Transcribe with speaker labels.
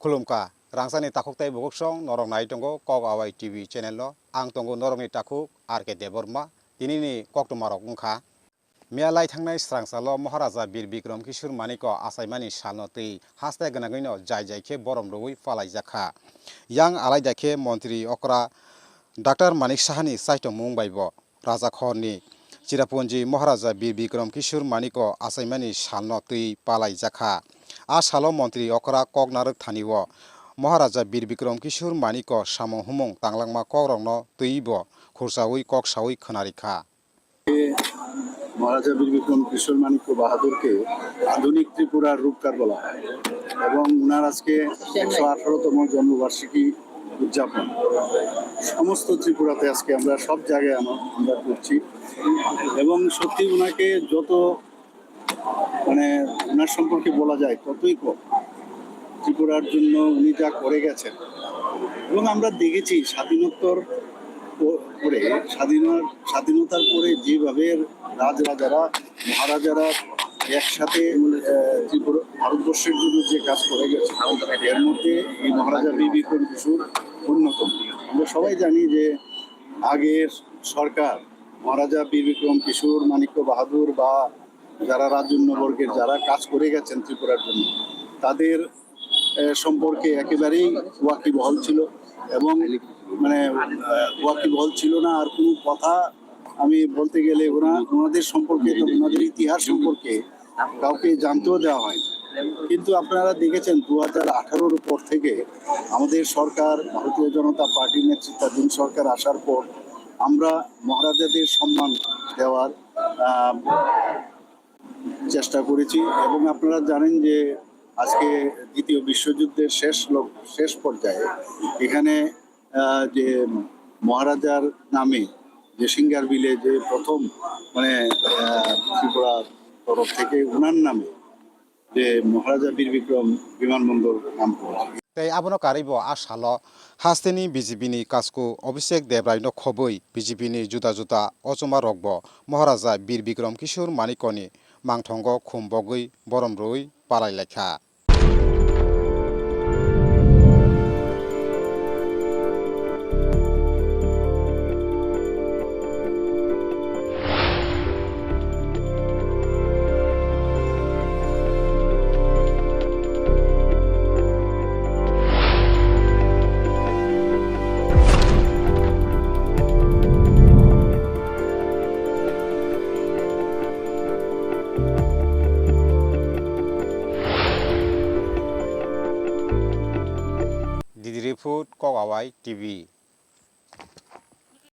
Speaker 1: Khulumka rangsani takuktai bukuksong norong nai tongo kok awai TV channel lo ang tongo norong ni takuk RK Deborma dinini kok tumarok ungkha Mialai thangnai srangsalo Maharaja Bir Bikram Kishore Maniko asaimani salno tei haste ganagino jai khe borom roi falai jakha yang alai dakhe Montri Okra Dr. Manik Sahani saito mungbaibo Raja Khorni Chirapunji Maharaja Bir Bikram Kishore Maniko asaimani salno tei palai jakha a salo Montri Okra kok naruk thaniwo Maharaja Bir Bikram Kishore Maniko samong humong tanglangma kokrokno teibo khursawi kok sawi khonarikha
Speaker 2: মহারাজা বীর বিক্রম কিশোর মানিক্য বাহাদুরকে আধুনিক ত্রিপুরার রূপকার বলা হয় এবং উনার আজকে 118তম জন্মবার্ষিকী উদযাপন সমস্ত ত্রিপুরাতে আজকে আমরা সব জায়গায় আমরা করছি এবং সত্যি উনাকে যত উনার সম্পর্কে বলা যায় ততই কম ত্রিপুরার জন্য উনি যা করে গেছেন এবং আমরা দেখেছি স্বাধীনোত্তর পরে স্বাধীনতার পরে যেভাবে রাজরাজারা মহারাজারা একসাথে ত্রিপুরা ভারতবর্ষের জন্য যে কাজ করে গেছে এর মধ্যে এই মহারাজা বীর বিক্রম কিশোর অন্যতম। আমরা সবাই জানি যে আগের সরকার মহারাজা বীর বিক্রম কিশোর মানিক্য বাহাদুর বা যারা রাজন্যবর্গের যারা কাজ করে গেছেন ত্রিপুরার জন্য তাদের সম্পর্কে একেবারেই ওয়াকিবহাল ছিল এবং ওয়াকিবহাল ছিল না। আর কোনো কথা আমি বলতে গেলে ওনাদের সম্পর্কে ওনাদের ইতিহাস সম্পর্কে কাউকে জানতেও দেওয়া হয়। কিন্তু আপনারা দেখেছেন 2018-র পর থেকে আমাদের সরকার ভারতীয় জনতা পার্টির নেতৃত্বাধীন সরকার আসার পর আমরা মহারাজাদের সম্মান দেওয়ার চেষ্টা করেছি এবং আপনারা জানেন যে আজকে দ্বিতীয় বিশ্বযুদ্ধের শেষ পর্যায়ে এখানে যে মহারাজার নামে যে সিঙ্গার বিলে যে প্রথম ত্রিপুরা তরফ থেকে উনার নামে যে মহারাজা বীর বিক্রম বিমানবন্দর নাম করেছে।
Speaker 1: Tei abono karibo asalo hasteni BJP ni kasku Abhishek Debrai no khoboi BJP ni juta ochoma rokbo Maharaja Bir Bikram Kishore Manikoni mangthongo khumbogui borom roi palai lekha Didi Food Kok Awai TV